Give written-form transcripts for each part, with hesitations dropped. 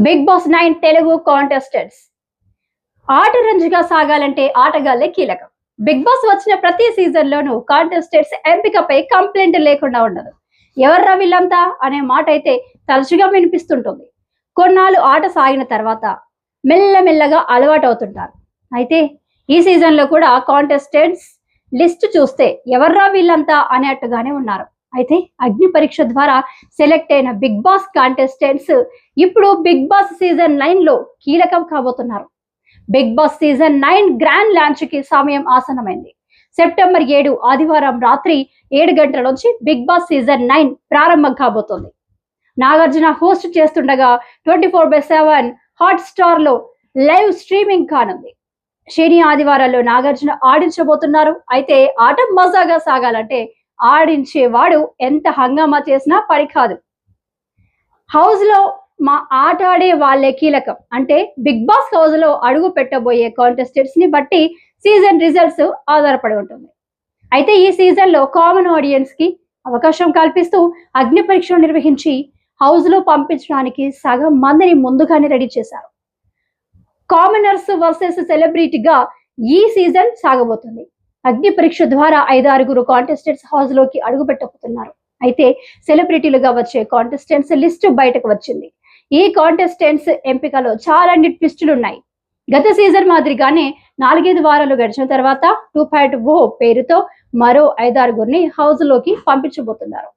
Big boss 9 Telugu contestants ఆట రంజుగా సాగాలంటే ఆటగాళ్లే కీలకం. Big boss వచ్చిన ప్రతి సీజన్ లోనూ కాంటెస్టెంట్స్ ఎంపికపై కంప్లైంట్ లేకుండా ఉండదు. ఎవర్రా వీళ్ళంతా అనే మాట అయితే తరచుగా వినిపిస్తుంటుంది. కొన్నాళ్ళు ఆట సాగిన తర్వాత మెల్లమెల్లగా అలవాటు అవుతుంటారు. అయితే ఈ సీజన్ లో కూడా కాంటెస్టెంట్స్ లిస్ట్ చూస్తే ఎవర్రా వీళ్ళంతా అనేట్టుగానే ఉన్నారు. అయితే అగ్ని పరీక్ష ద్వారా సెలెక్ట్ అయిన బిగ్ బాస్ కాంటెస్టెంట్స్ ఇప్పుడు బిగ్ బాస్ సీజన్ 9 లో కీలకం కాబోతున్నారు. Bigg Boss season 9 grand launch కి సమయం ఆసన్నమైంది. సెప్టెంబర్ 7 ఆదివారం రాత్రి 7 గంటల నుంచి బిగ్ బాస్ సీజన్ 9 ప్రారంభం కాబోతోంది. నాగార్జున హోస్ట్ చేస్తుండగా 24/7 హాట్ స్టార్ లో లైవ్ స్ట్రీమింగ్ కానుంది. శని ఆదివారాల్లో నాగార్జున ఆడించబోతున్నారు. అయితే ఆట మజాగా సాగాలంటే ఆడించేవాడు ఎంత హంగామా చేసినా పని కాదు. హౌస్ లో మా ఆట ఆడే వాళ్ళే కీలకం. అంటే బిగ్ బాస్ హౌస్ లో అడుగు పెట్టబోయే కాంటెస్టెంట్స్ ని బట్టి సీజన్ రిజల్ట్స్ ఆధారపడి ఉంటుంది. అయితే ఈ సీజన్ లో కామన్ ఆడియన్స్ కి అవకాశం కల్పిస్తూ అగ్ని పరీక్ష నిర్వహించి హౌస్ లో పంపించడానికి సగం మందిని ముందుగానే రెడీ చేశారు. కామనర్స్ వర్సెస్ సెలబ్రిటీగా ఈ సీజన్ సాగబోతుంది. అగ్ని పరీక్ష ద్వారా 5-6 కాంటెస్టెంట్స్ హౌస్ లోకి అడుగు పెట్టబోతున్నారు. అయితే సెలబ్రిటీలుగా వచ్చే కాంటెస్టెంట్స్ లిస్ట్ బయటకు వచ్చింది. ఈ కాంటెస్టెంట్స్ ఎంపికలో చాలా ట్విస్టులు ఉన్నాయి. గత సీజన్ మాదిరిగానే 4-5 వారాలు గడిచిన తర్వాత 2.0 పేరుతో మరో 5-6 హౌస్ లోకి పంపించబోతున్నారు.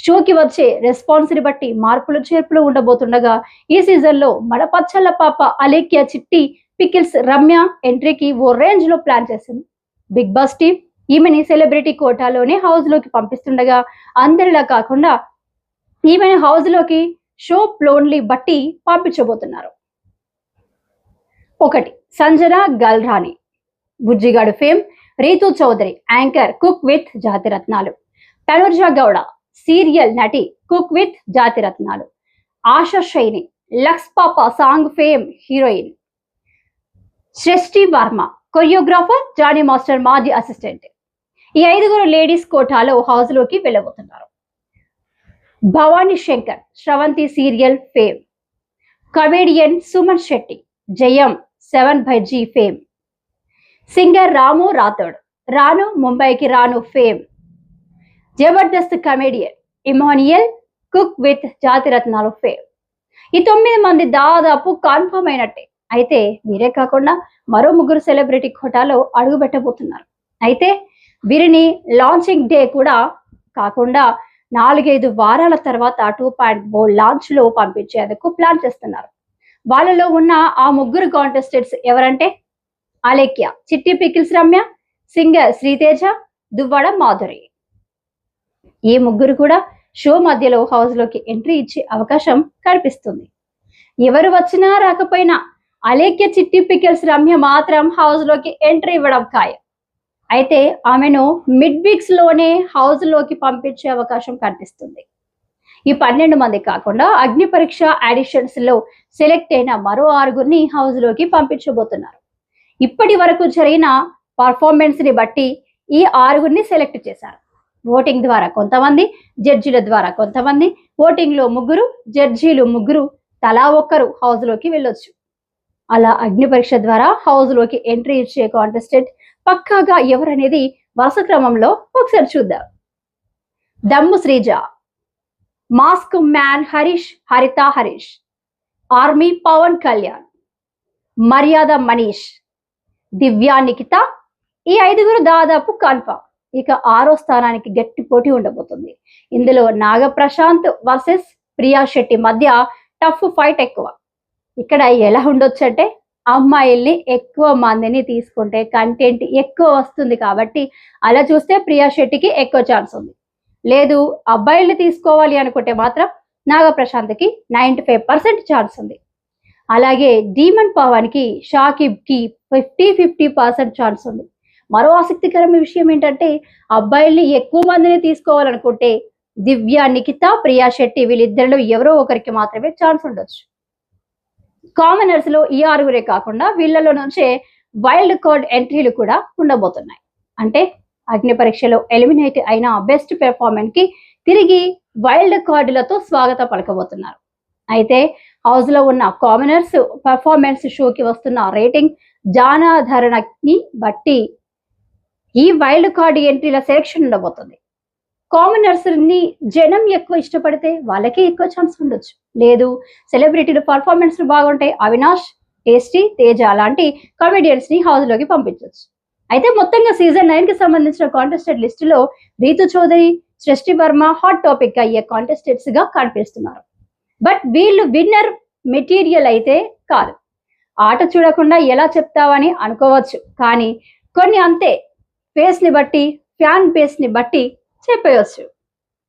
షోకి వచ్చే రెస్పాన్స్ ని బట్టి మార్పులు చేర్పులు ఉండబోతుండగా ఈ సీజన్ లో మన పచ్చళ్ళ పాప అలేఖ్య చిట్టి పికిల్స్ రమ్య ఎంట్రీకి ఓ రేంజ్ లో ప్లాన్ చేసింది. బిగ్ బాస్ టీం ఈమెని సెలబ్రిటీ కోటాలోనే హౌస్ లోకి పంపిస్తుండగా అందరిలా కాకుండా ఈమెను హౌస్ లోకి షో ప్లోన్లీ బట్టి పంపించబోతున్నారు. 1 Sanjana Galrani, Bujjigadu fame, Rithu Chowdary anchor cook with Jathiratnalu, Tanuja Gowda serial నటి cook with Jathiratnalu, Asha Saini lux Papa song fame heroine, Srishti Varma choreographer, Jani master మాజీ అసిస్టెంట్. ఈ 5 లేడీస్ కోటాలో హౌస్ లోకి వెళ్ళబోతున్నారు. Bhavani Shankar Sravanthi serial fame, comedian Suman Shetty Jayam 7/G fame, singer Ramu Rathod రాను ముంబైకి రాను fame, Jabardasth comedian Emmanuel cook with Jathiratnalu fame. ఈ 9 మంది దాదాపు కన్ఫర్మ్ అయినట్టే. అయితే వీరే కాకుండా మరో 3 సెలబ్రిటీ కోటాలో అడుగు పెట్టబోతున్నారు. అయితే వీరిని లాంచింగ్ డే కూడా కాకుండా 4-5 వారాల తర్వాత 2.0 లాంచ్ లో పంపించేందుకు ప్లాన్ చేస్తున్నారు. వాళ్ళలో ఉన్న ఆ 3 కాంటెస్టెంట్స్ ఎవరంటే అలేఖ్య, చిట్టి పికిల్స్ రమ్య, సింగర్ శ్రీతేజ, దువ్వాడ మాధురి. ఈ 3 కూడా షో మధ్యలో హౌస్ లోకి ఎంట్రీ ఇచ్చే అవకాశం కనిపిస్తుంది. ఎవరు వచ్చినా రాకపోయినా అలేఖ్య, చిట్టి పికిల్స్ రమ్య మాత్రం హౌస్ లోకి ఎంట్రీ ఇవ్వడం ఖాయం. అయితే ఆమెను మిడ్ వీక్స్ లోనే హౌస్ లోకి పంపించే అవకాశం కనిపిస్తుంది. ఈ 12 మంది కాకుండా అగ్ని పరీక్ష ఆడిషన్స్ లో సెలెక్ట్ అయిన మరో 6 హౌస్ లోకి పంపించబోతున్నారు. ఇప్పటి వరకు జరిగిన పర్ఫార్మెన్స్ ని బట్టి ఈ 6 సెలెక్ట్ చేశారు. ఓటింగ్ ద్వారా కొంతమంది, జడ్జీల ద్వారా కొంతమంది, ఓటింగ్ లో 3, జడ్జీలు 3 తలా 1 హౌస్ లోకి వెళ్ళొచ్చు. అలా అగ్ని పరీక్ష ద్వారా హౌస్ లోకి ఎంట్రీ ఇచ్చే కాంటెస్టెంట్ పక్కాగా ఎవరనేది వరుస క్రమంలో ఒకసారి చూద్దాం. దమ్ము శ్రీజ, మాస్క్ మ్యాన్ హరీష్, హరిత హరీష్, ఆర్మీ పవన్ కళ్యాణ్, మర్యాద మనీష్, దివ్యా నిఖిత. ఈ 5 దాదాపు కన్ఫర్మ్. ఇక 6వ స్థానానికి గట్టి పోటీ ఉండబోతుంది. ఇందులో నాగ ప్రశాంత్ వర్సెస్ ప్రియా శెట్టి మధ్య టఫ్ ఫైట్ ఎక్కువ. ఇక్కడ ఎలా ఉండొచ్చు అంటే అమ్మాయిల్ని ఎక్కువ మందిని తీసుకుంటే కంటెంట్ ఎక్కువ వస్తుంది కాబట్టి అలా చూస్తే ప్రియా శెట్టికి ఎక్కువ ఛాన్స్ ఉంది. లేదు అబ్బాయిల్ని తీసుకోవాలి అనుకుంటే మాత్రం నాగ ప్రశాంత్కి 95% ఛాన్స్ ఉంది. అలాగే డీమన్ పవన్ కి, షాకిబ్ కి 50% ఛాన్స్ ఉంది. మరో ఆసక్తికరమైన విషయం ఏంటంటే అబ్బాయిల్ని ఎక్కువ మందిని తీసుకోవాలనుకుంటే దివ్య నిఖిత, ప్రియా శెట్టి వీళ్ళిద్దరిలో ఎవరో ఒకరికి మాత్రమే ఛాన్స్ ఉండొచ్చు. కామనర్స్ లో ఈ 6 కాకుండా వీళ్ళలో నుంచే వైల్డ్ కార్డ్ ఎంట్రీలు కూడా ఉండబోతున్నాయి. అంటే అగ్ని పరీక్షలో ఎలిమినేట్ అయిన బెస్ట్ పెర్ఫార్మెన్స్ కి తిరిగి వైల్డ్ కార్డులతో స్వాగతం పలకబోతున్నారు. అయితే హౌస్ లో ఉన్న కామనర్స్ పర్ఫార్మెన్స్ షోకి వస్తున్న రేటింగ్ జనాదరణని బట్టి ఈ వైల్డ్ కార్డ్ ఎంట్రీల సెలెక్షన్ ఉండబోతుంది. కామనర్స్ ని జనం ఎక్కువ ఇష్టపడితే వాళ్ళకే ఎక్కువ ఛాన్స్ ఉండొచ్చు. లేదు సెలబ్రిటీలు పర్ఫార్మెన్స్ బాగుంటాయి, అవినాష్, టేస్టీ, తేజ లాంటి కామెడియన్స్ ని హౌస్ లోకి పంపించవచ్చు. అయితే మొత్తంగా సీజన్ 9 కి సంబంధించిన కాంటెస్టెంట్ లిస్టులో రీతు చౌదరి, సృష్టి వర్మ హాట్ టాపిక్ అయ్యే కాంటెస్టెంట్స్ గా కనిపిస్తున్నారు. బట్ వీళ్ళు విన్నర్ మెటీరియల్ అయితే కాదు. ఆట చూడకుండా ఎలా చెప్తావని అనుకోవచ్చు, కానీ కొన్ని అంతే ఫేస్ ని బట్టి, ఫ్యాన్ బేస్ ని బట్టి చెప్పేయచ్చు.